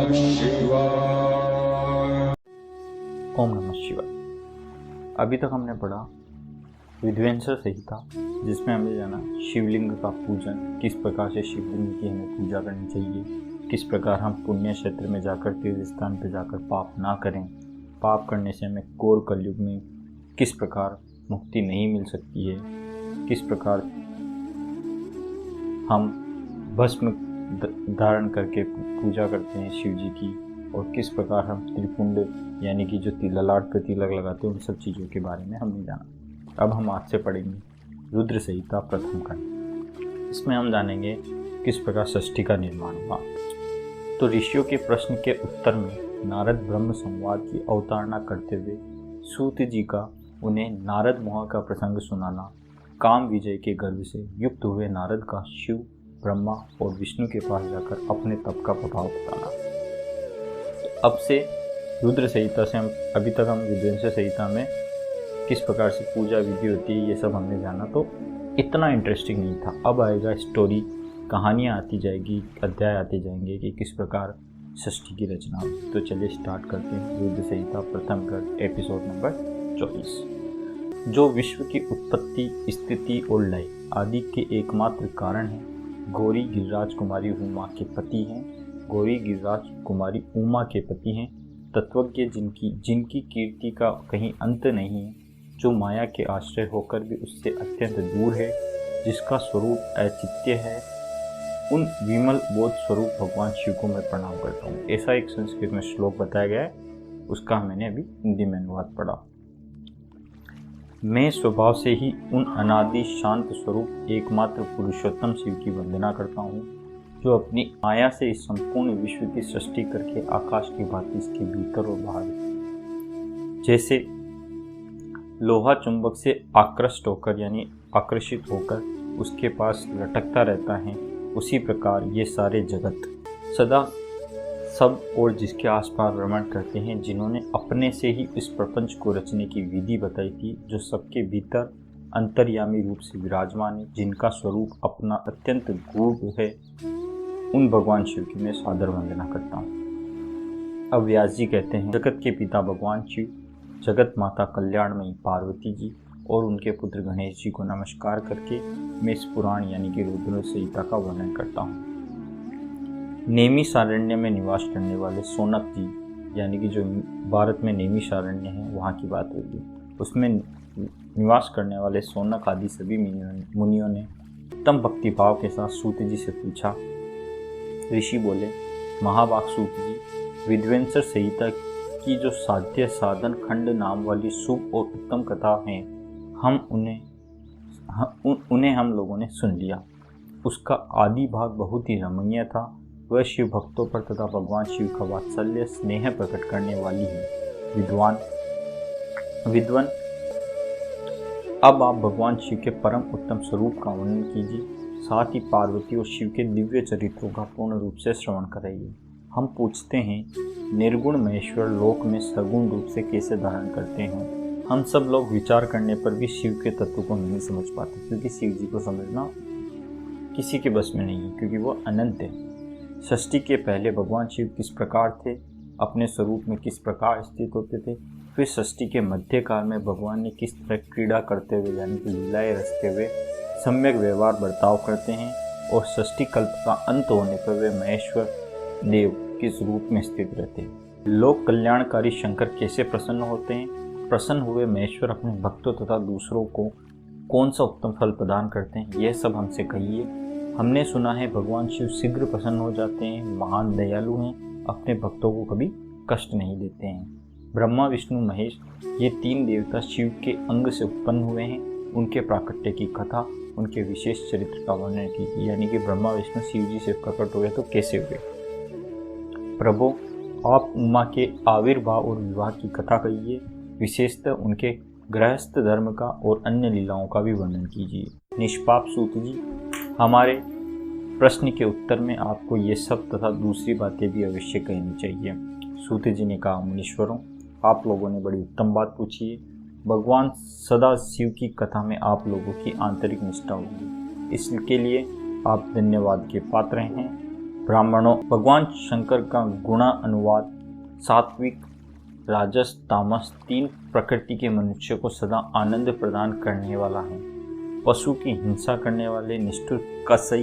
ओम नमः शिवाय। अभी तक हमने पढ़ा विद्वेंसर संहिता, जिसमें हमने जाना शिवलिंग का पूजन, किस प्रकार से शिवलिंग की हमें पूजा करनी चाहिए, किस प्रकार हम पुण्य क्षेत्र में जाकर तीर्थ स्थान पर जाकर पाप ना करें, पाप करने से हमें घोर कलयुग में किस प्रकार मुक्ति नहीं मिल सकती है, किस प्रकार हम भस्म धारण करके पूजा करते हैं शिव जी की, और किस प्रकार हम त्रिपुंड यानी कि जो ललाट पे तिलक लगाते हैं, उन सब चीज़ों के बारे में हमने जाना। अब हम आज से पढ़ेंगे रुद्र संहिता प्रथम खंड। इसमें हम जानेंगे किस प्रकार षष्ठी का निर्माण हुआ। तो ऋषियों के प्रश्न के उत्तर में नारद ब्रह्म संवाद की अवतारणा करते हुए सूत जी का उन्हें नारद मोह का प्रसंग सुनाना, काम विजय के गर्व से युक्त हुए नारद का शिव, ब्रह्मा और विष्णु के पास जाकर अपने तप का प्रभाव बताना। अब से रुद्र संहिता से अभी तक हम विद्वेंसर संहिता में किस प्रकार से पूजा विधि होती है ये सब हमने जाना, तो इतना इंटरेस्टिंग नहीं था। अब आएगा स्टोरी, कहानियाँ आती जाएगी, अध्याय आते जाएंगे कि किस प्रकार षष्ठी की रचना हुई। तो चलिए स्टार्ट करते हैं रुद्र संहिता प्रथम खंड, एपिसोड नंबर 24। जो विश्व की उत्पत्ति, स्थिति और लय आदि के एकमात्र कारण है, गौरी गिरिराज कुमारी उमा के पति हैं, गौरी गिरिराज कुमारी उमा के पति हैं, तत्वज्ञ जिनकी कीर्ति का कहीं अंत नहीं है, जो माया के आश्रय होकर भी उससे अत्यंत दूर है, जिसका स्वरूप औचित्य है, उन विमल बोध स्वरूप भगवान शिव को मैं प्रणाम करता हूँ। ऐसा एक संस्कृत में श्लोक बताया गया है, उसका मैंने अभी हिंदी में अनुवाद पढ़ा। मैं स्वभाव से ही उन अनादि शांत स्वरूप एकमात्र पुरुषोत्तम शिव की वंदना करता हूँ, जो अपनी माया से इस संपूर्ण विश्व की सृष्टि करके आकाश की भांति इसके भीतर और बाहर जैसे लोहा चुंबक से आकृष्ट होकर यानी आकर्षित होकर उसके पास लटकता रहता है, उसी प्रकार ये सारे जगत सदा सब और जिसके आसपास भ्रमण करते हैं, जिन्होंने अपने से ही इस प्रपंच को रचने की विधि बताई थी, जो सबके भीतर अंतर्यामी रूप से विराजमान है, जिनका स्वरूप अपना अत्यंत गूढ़ है, उन भगवान शिव की मैं सादर वंदना करता हूँ। अब व्यास जी कहते हैं, जगत के पिता भगवान शिव, जगत माता कल्याणमयी पार्वती जी और उनके पुत्र गणेश जी को नमस्कार करके मैं इस पुराण यानी कि रुद्र संहिता का वर्णन करता हूँ। नेमिषारण्य में निवास करने वाले सोनक जी यानी कि जो भारत में नेमिषारण्य है वहाँ की बात होगी, उसमें निवास करने वाले सोनक आदि सभी मुनियों ने उत्तम भक्ति भाव के साथ सूत जी से पूछा। ऋषि बोले, महाभाग सूत जी, विद्वेंसर संहिता की जो साध्य साधन खंड नाम वाली शुभ और उत्तम कथा है, उन्हें हम लोगों ने सुन लिया। उसका आदि भाग बहुत ही रमणीय था। वह शिव भक्तों पर तथा भगवान शिव का वात्सल्य स्नेह प्रकट करने वाली है। विद्वान अब आप भगवान शिव के परम उत्तम स्वरूप का वर्णन कीजिए, साथ ही पार्वती और शिव के दिव्य चरित्रों का पूर्ण रूप से श्रवण कराइए। हम पूछते हैं, निर्गुण महेश्वर लोक में सगुण रूप से कैसे धारण करते हैं? हम सब लोग विचार करने पर भी शिव के तत्व को नहीं समझ पाते, क्योंकि शिव जी को समझना किसी के बस में नहीं है, क्योंकि वो अनंत है। षष्ठी के पहले भगवान शिव किस प्रकार थे, अपने स्वरूप में किस प्रकार स्थित होते थे, फिर षष्ठी के मध्यकाल में भगवान ने किस तरह क्रीड़ा करते हुए यानी कि लीलाएं रचते हुए सम्यक व्यवहार बर्ताव करते हैं, और षष्ठी कल्प का अंत होने पर वे महेश्वर देव किस रूप में स्थित रहते हैं। लोक कल्याणकारी शंकर कैसे प्रसन्न होते हैं, प्रसन्न हुए महेश्वर अपने भक्तों तथा दूसरों को कौन सा उत्तम फल प्रदान करते हैं, यह सब हमसे कहिए। हमने सुना है भगवान शिव शीघ्र प्रसन्न हो जाते हैं, महान दयालु हैं, अपने भक्तों को कभी कष्ट नहीं देते हैं। ब्रह्मा, विष्णु, महेश ये तीन देवता शिव के अंग से उत्पन्न हुए हैं। उनके प्राकट्य की कथा, उनके विशेष चरित्र का वर्णन कीजिए, यानी कि ब्रह्मा विष्णु शिव जी से प्रकट हुए तो कैसे हुए। प्रभु, आप उमा के आविर्भाव और विवाह की कथा कहिए, विशेषतः उनके गृहस्थ धर्म का और अन्य लीलाओं का भी वर्णन कीजिए। निष्पाप सूत जी, हमारे प्रश्न के उत्तर में आपको ये सब तथा दूसरी बातें भी अवश्य कहनी चाहिए। सूत जी ने कहा, मुनीश्वरों, आप लोगों ने बड़ी उत्तम बात पूछी है। भगवान सदा शिव की कथा में आप लोगों की आंतरिक निष्ठा होगी, इसके लिए आप धन्यवाद के पात्र हैं। ब्राह्मणों, भगवान शंकर का गुणा अनुवाद सात्विक, राजस, तामस 3 प्रकृति के मनुष्य को सदा आनंद प्रदान करने वाला है। पशु की हिंसा करने वाले निष्ठुर कसई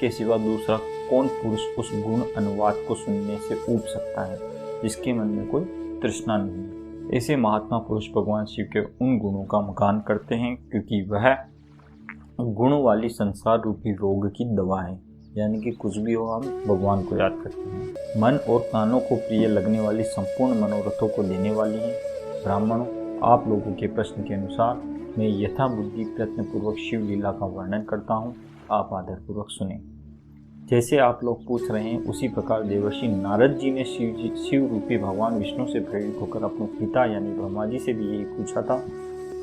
के सिवा दूसरा कौन पुरुष उस गुण अनुवाद को सुनने से ऊब सकता है जिसके मन में कोई तृष्णा नहीं है। ऐसे महात्मा पुरुष भगवान शिव के उन गुणों का गान करते हैं क्योंकि वह गुण वाली संसार रूपी रोग की दवा है। यानी कि कुछ भी हो हम भगवान को याद करते हैं। मन और कानों को प्रिय लगने वाली संपूर्ण मनोरथों को देने वाली हैं। ब्राह्मणों, आप लोगों के प्रश्न के अनुसार मैं यथा बुद्धि प्रयत्नपूर्वक शिव लीला का वर्णन करता हूँ, आप आदरपूर्वक सुने। जैसे आप लोग पूछ रहे हैं उसी प्रकार देवर्षि नारद जी ने शिव रूपी भगवान विष्णु से प्रेरित होकर अपने पिता यानी ब्रह्मा जी से भी यही पूछा था।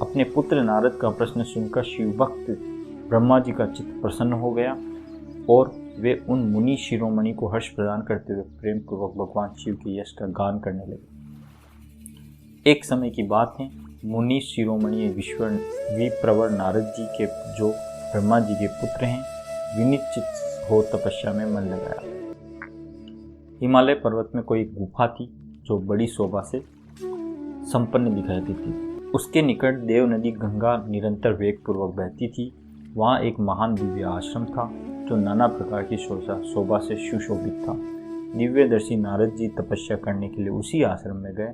अपने पुत्र नारद का प्रश्न सुनकर शिव भक्त ब्रह्मा जी का चित्त प्रसन्न हो गया और वे उन मुनि शिरोमणि को हर्ष प्रदान करते हुए प्रेम पूर्वक भगवान शिव के यश का गान करने लगे। एक समय की बात है, मुनि शिरोमणि विप्रवर नारद जी के जो ब्रह्मा जी के पुत्र हैं, विनिश्चित हो तपस्या में मन लगाया। हिमालय पर्वत में कोई गुफा थी जो बड़ी शोभा से संपन्न दिखाई देती थी। उसके निकट देव नदी गंगा निरंतर वेग पूर्वक बहती थी। वहाँ एक महान दिव्य आश्रम था जो नाना प्रकार की शोभा से सुशोभित था। दिव्यदर्शी नारद जी तपस्या करने के लिए उसी आश्रम में गए।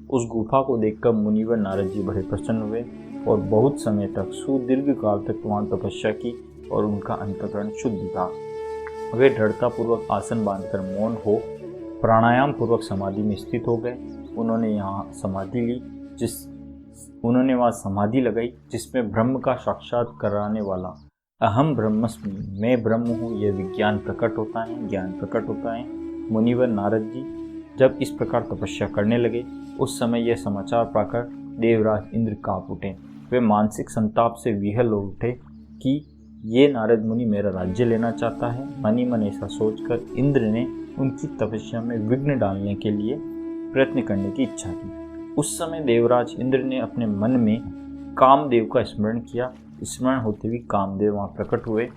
उस गुफा को देखकर मुनिवर नारद जी बड़े प्रसन्न हुए और बहुत समय तक सुदीर्घ काल तक वहाँ तपस्या की और उनका अंतःकरण शुद्ध था। वे दृढ़तापूर्वक आसन बांधकर मौन हो प्राणायाम पूर्वक समाधि में स्थित हो गए। उन्होंने वहाँ समाधि लगाई जिसमें ब्रह्म का साक्षात कराने वाला अहम ब्रह्मस्मि, मैं ब्रह्म हूँ, यह विज्ञान प्रकट होता है, ज्ञान प्रकट होता है। मुनिवर नारद जी जब इस प्रकार तपस्या करने लगे उस समय यह समाचार पाकर देवराज इंद्र कांप उठे। वे मानसिक संताप से विह्वल हो उठे कि ये नारद मुनि मेरा राज्य लेना चाहता है। मन ही मन ऐसा सोचकर इंद्र ने उनकी तपस्या में विघ्न डालने के लिए प्रयत्न करने की इच्छा की। उस समय देवराज इंद्र ने अपने मन में कामदेव का स्मरण किया। स्मरण होते हुए कामदेव वहाँ प्रकट हुए।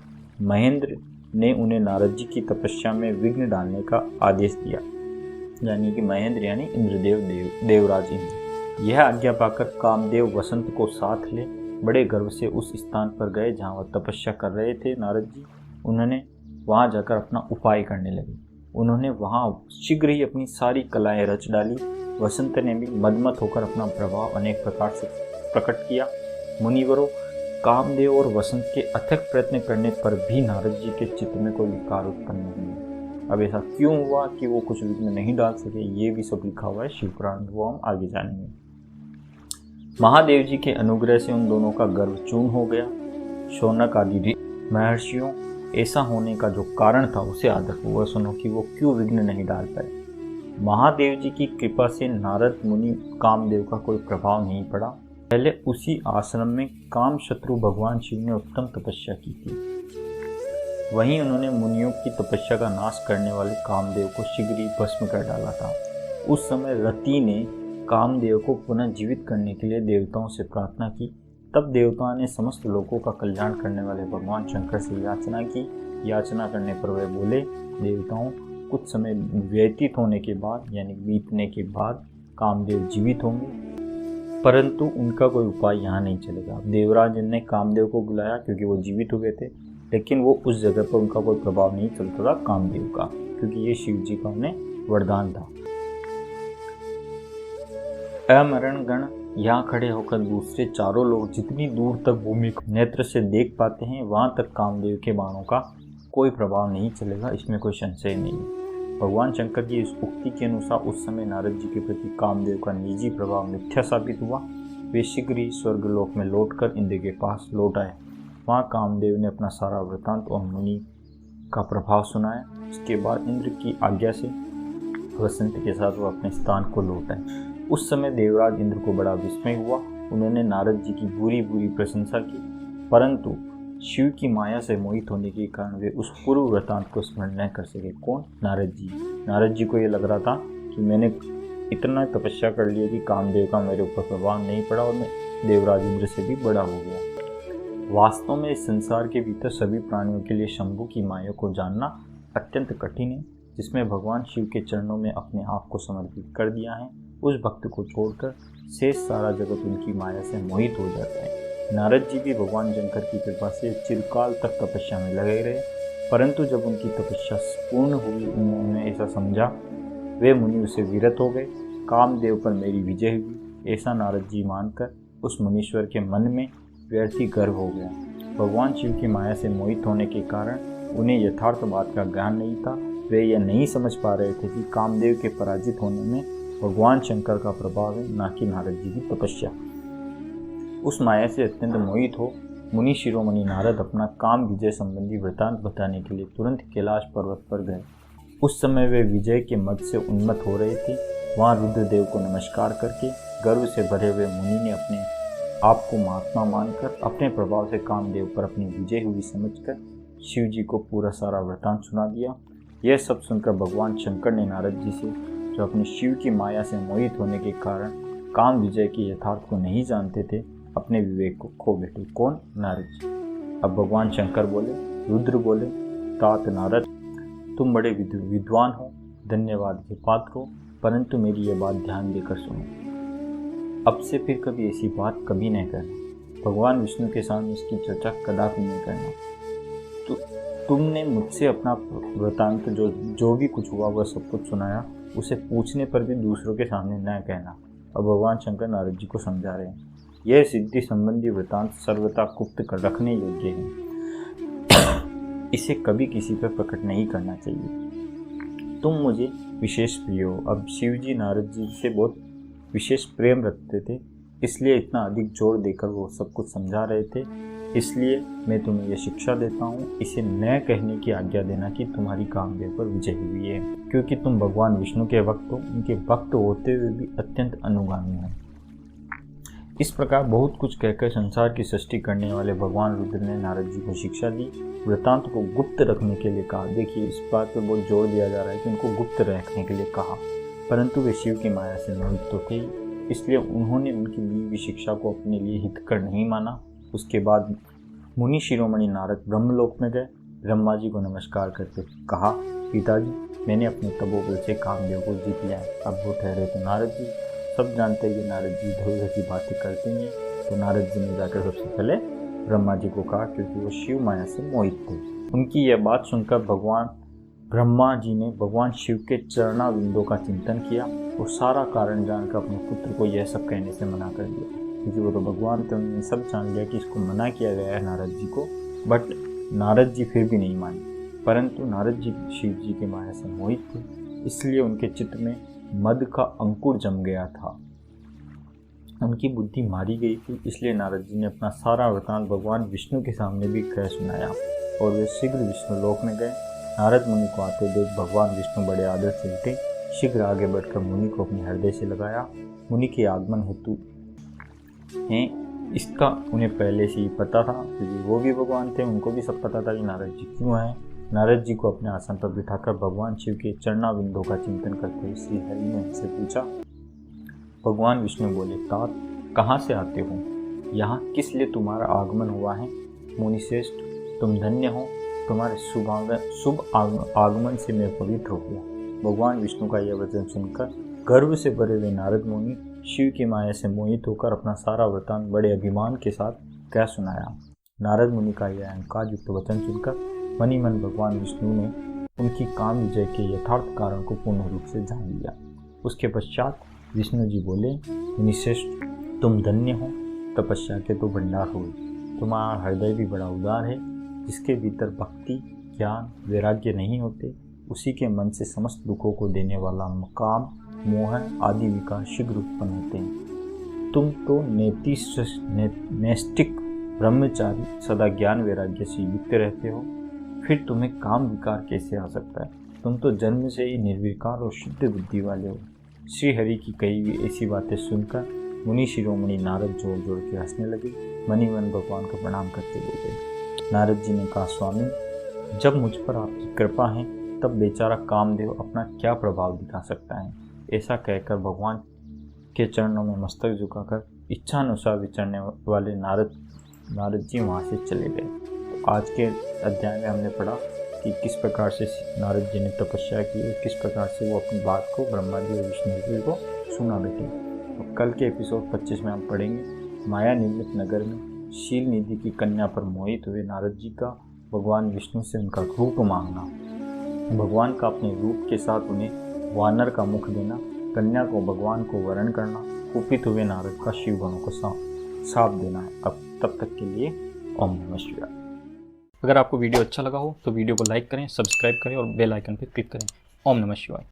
महेंद्र ने उन्हें नारद जी की तपस्या में विघ्न डालने का आदेश दिया। यानी कि महेंद्र यानी इंद्रदेव देवराज इंद्र। यह आज्ञा पाकर कामदेव वसंत को साथ ले बड़े गर्व से उस स्थान पर गए जहाँ वह तपस्या कर रहे थे नारद जी। उन्होंने वहाँ जाकर अपना उपाय करने लगे। उन्होंने वहाँ शीघ्र ही अपनी सारी कलाएं रच डाली। वसंत ने भी मदमत होकर अपना प्रभाव अनेक प्रकार से प्रकट किया। मुनिवरों, कामदेव और वसंत के अथक प्रयत्न करने पर भी नारद जी के चित्त में कोई विकार उत्पन्न नहीं हुआ। अब ऐसा क्यों हुआ कि वो कुछ विघ्न नहीं डाल सके, ये भी सब लिखा हुआ है शिवपुराण, वो हम आगे जानेंगे। महादेव जी के अनुग्रह से उन दोनों का गर्व चूर्ण हो गया। शौनक आदि महर्षियों ऐसा होने का जो कारण था उसे आदरपूर्वक सुनो कि वो क्यों विघ्न नहीं डाल पाए। महादेव जी की कृपा से नारद मुनि कामदेव का कोई प्रभाव नहीं पड़ा। पहले उसी आश्रम में काम शत्रु भगवान शिव ने उत्तम तपस्या की थी। वहीं उन्होंने मुनियों की तपस्या का नाश करने वाले कामदेव को शीघ्र ही भस्म कर डाला था। उस समय रति ने कामदेव को पुनः जीवित करने के लिए देवताओं से प्रार्थना की। तब देवताओं ने समस्त लोगों का कल्याण करने वाले भगवान शंकर से याचना की। याचना करने पर वे बोले, देवताओं, कुछ समय व्यतीत होने के बाद यानी बीतने के बाद कामदेव जीवित होंगे, परंतु उनका कोई उपाय यहाँ नहीं चलेगा। देवराज ने कामदेव को बुलाया क्योंकि वो जीवित हुए थे, लेकिन वो उस जगह पर उनका कोई प्रभाव नहीं चलता था कामदेव का, क्योंकि ये शिव जी का उन्हें वरदान था। अमरण गण यहाँ खड़े होकर दूसरे चारों लोग जितनी दूर तक भूमि को नेत्र से देख पाते हैं वहाँ तक कामदेव के बाणों का कोई प्रभाव नहीं चलेगा, इसमें कोई संशय नहीं है। भगवान शंकर की इस उक्ति के अनुसार उस समय नारद जी के प्रति कामदेव का निजी प्रभाव मिथ्या साबित हुआ। वे शीघ्र ही स्वर्गलोक में लौटकर इंद्र के पास लौट आए। वहाँ कामदेव ने अपना सारा वृतांत और मुनि का प्रभाव सुनाया। उसके बाद इंद्र की आज्ञा से वसंत के साथ वो अपने स्थान को लौट आए। उस समय देवराज इंद्र को बड़ा विस्मय हुआ। उन्होंने नारद जी की बुरी बुरी प्रशंसा की, परंतु शिव की माया से मोहित होने के कारण वे उस पूर्व वृतांत को स्मरण न कर सके। कौन? नारद जी। नारद जी को ये लग रहा था कि मैंने इतना तपस्या कर लिया कि कामदेव का मेरे ऊपर प्रभाव नहीं पड़ा और मैं देवराज इंद्र से भी बड़ा हो गया। वास्तव में इस संसार के भीतर सभी प्राणियों के लिए शंभु की माया को जानना अत्यंत कठिन है, जिसमें भगवान शिव के चरणों में अपने आप को समर्पित कर दिया है, उस भक्त को छोड़कर शेष सारा जगत उनकी माया से मोहित हो जाता है। नारद जी भी भगवान शंकर की कृपा से चिरकाल तक तपस्या में लगे रहे, परंतु जब उनकी तपस्या पूर्ण हुई, उन्होंने ऐसा समझा, वे मुनि उसे विरत हो गए। कामदेव पर मेरी विजय हुई, ऐसा नारद जी मानकर उस मुनीश्वर के मन में व्यर्थी गर्व हो गया। भगवान शिव की माया से मोहित होने के कारण उन्हें यथार्थ बात का ज्ञान नहीं था। वे यह नहीं समझ पा रहे थे कि कामदेव के पराजित होने में भगवान शंकर का प्रभाव है, न कि नारद जी की तपस्या। उस माया से अत्यंत मोहित हो मुनि शिरोमणि नारद अपना काम विजय संबंधी वृतांत बताने के लिए तुरंत कैलाश पर्वत पर गए। उस समय वे विजय के मद से उन्मत्त हो रहे थे। वहां रुद्रदेव को नमस्कार करके गर्व से भरे हुए मुनि ने अपने आप को महात्मा मानकर अपने प्रभाव से कामदेव पर अपनी विजय हुई समझकर शिव जी को पूरा सारा वृतांत सुना दिया। यह सब सुनकर भगवान शंकर ने नारद जी से, जो अपने शिव की माया से मोहित होने के कारण काम विजय के यथार्थ को नहीं जानते थे, अपने विवेक को खो बैठे। कौन? नारद जी। अब भगवान शंकर बोले, रुद्र बोले, तात नारद, तुम बड़े विद्वान हो, धन्यवाद के पात्र हो, परंतु मेरी यह बात ध्यान देकर सुनो। अब से फिर कभी ऐसी बात कभी नहीं करना। भगवान विष्णु के सामने इसकी चर्चा कदापि नहीं करना। तो तुमने मुझसे अपना वृतांत जो भी कुछ हुआ वह सब कुछ सुनाया, उसे पूछने पर भी दूसरों के सामने न कहना। अब भगवान शंकर नारद जी को समझा रहे हैं, यह सिद्धि संबंधी वृतांत सर्वथा गुप्त कर रखने योग्य है। इसे कभी किसी पर प्रकट नहीं करना चाहिए। तुम मुझे विशेष प्रिय हो। अब शिव जी नारद जी से बहुत विशेष प्रेम रखते थे, इसलिए इतना अधिक जोर देकर वो सब कुछ समझा रहे थे। इसलिए मैं तुम्हें यह शिक्षा देता हूँ, इसे न कहने की आज्ञा देना कि तुम्हारी कामदेव पर विजय हुई है, क्योंकि तुम भगवान विष्णु के भक्त हो। उनके भक्त होते हुए भी अत्यंत अनुगामी हो। इस प्रकार बहुत कुछ कहकर संसार की सृष्टि करने वाले भगवान रुद्र ने नारद जी को शिक्षा दी, वृतांत को गुप्त रखने के लिए कहा। देखिए, इस बात पर बहुत जोर दिया जा रहा है कि उनको गुप्त रखने के लिए कहा, परंतु वे शिव की माया से मोहित तो थे, इसलिए उन्होंने उनकी दी हुई शिक्षा को अपने लिए हितकर नहीं माना। उसके बाद मुनि शिरोमणि नारद ब्रह्मलोक में गए। ब्रह्मा जी को नमस्कार करके कहा, पिताजी, मैंने अपने तपोबल से कामदेव को जीत लिया है। अब वो ठहरे तो नारद जी सब जानते हैं कि नारद जी इधर की बातें करते हैं, तो नारद जी ने जाकर सबसे पहले ब्रह्मा जी को कहा, क्योंकि वो शिव माया से मोहित थे। उनकी यह बात सुनकर ब्रह्मा जी ने भगवान शिव के चरणाविंदों का चिंतन किया और सारा कारण जानकर अपने पुत्र को यह सब कहने से मना कर दिया, क्योंकि वो तो भगवान थे। उन्होंने सब जान लिया कि इसको मना किया गया है नारद जी को, बट नारद जी फिर भी नहीं माने। परंतु नारद जी शिव जी के माया से मोहित थे, इसलिए उनके चित्त में मद का अंकुर जम गया था, उनकी बुद्धि मारी गई थी। इसलिए नारद जी ने अपना सारा वृतांत भगवान विष्णु के सामने भी कह सुनाया और वे शीघ्र विष्णु लोक में गए। नारद मुनि को आते देख भगवान विष्णु बड़े आदर से उठे, शीघ्र आगे बढ़कर मुनि को अपने हृदय से लगाया। मुनि के आगमन हेतु हैं, इसका उन्हें पहले से ही पता था, क्योंकि वो भी भगवान थे, उनको भी सब पता था कि नारद जी क्यों आए। नारद जी को अपने आसन पर बिठाकर भगवान शिव के चरणाविंदों का चिंतन करते हुए श्री हरि ने उनसे पूछा। भगवान विष्णु बोले, तात, कहाँ से आते हो? यहाँ किस लिए तुम्हारा आगमन हुआ है? मुनि श्रेष्ठ, तुम धन्य हो, तुम्हारे शुभ आगमन से मैं पवित्र हो गया। भगवान विष्णु का यह वचन सुनकर गर्व से भरे हुए नारद मुनि शिव की माया से मोहित होकर अपना सारा वृतांत बड़े अभिमान के साथ कह सुनाया। नारद मुनि का यह अहंकार युक्त वचन सुनकर मनी मन भगवान विष्णु ने उनकी काम विजय के यथार्थ कारण को पूर्ण रूप से जान लिया। उसके पश्चात विष्णु जी बोले, मुनिश्रेष्ठ, तुम धन्य हो, तपस्या के तो भंडार हो। तुम्हारा हृदय भी बड़ा उदार है। जिसके भीतर भक्ति, ज्ञान, वैराग्य नहीं होते, उसी के मन से समस्त दुखों को देने वाला काम, मोह आदि विकार शीघ्र उत्पन्न होते हैं। तुम तो नैष्टिक ब्रह्मचारी, सदा ज्ञान वैराग्य से युक्त रहते हो, फिर तुम्हें काम विकार कैसे आ सकता है? तुम तो जन्म से ही निर्विकार और शुद्ध बुद्धि वाले हो। श्री हरि की कही हुई ऐसी बातें सुनकर मुनि शिरोमणि नारद जोर जोर के हंसने लगे। मनी मन भगवान को प्रणाम करते बोले। नारद जी ने कहा, स्वामी, जब मुझ पर आपकी कृपा है तब बेचारा कामदेव अपना क्या प्रभाव दिखा सकता है? ऐसा कहकर भगवान के चरणों में मस्तक झुकाकर इच्छानुसार विचरने वाले नारद जी वहाँ से चले गए। तो आज के अध्याय में हमने पढ़ा कि किस प्रकार से नारद जी ने तपस्या की और किस प्रकार से वो अपनी बात को ब्रह्मा जी और विष्णु जी को सुना बैठे। और कल के एपिसोड 25 में हम पढ़ेंगे माया निर्मित नगर में शील निधि की कन्या पर मोहित हुए नारद जी का भगवान विष्णु से उनका रूप मांगना, भगवान का अपने रूप के साथ उन्हें वानर का मुख देना, कन्या को भगवान को वरण करना, कुपित हुए नारद का शिव गणों को साप देना है। अब तब तक के लिए ओम नमः शिवाय। अगर आपको वीडियो अच्छा लगा हो तो वीडियो को लाइक करें, सब्सक्राइब करें और बेल आइकन पर क्लिक करें। ओम नमः शिवाय।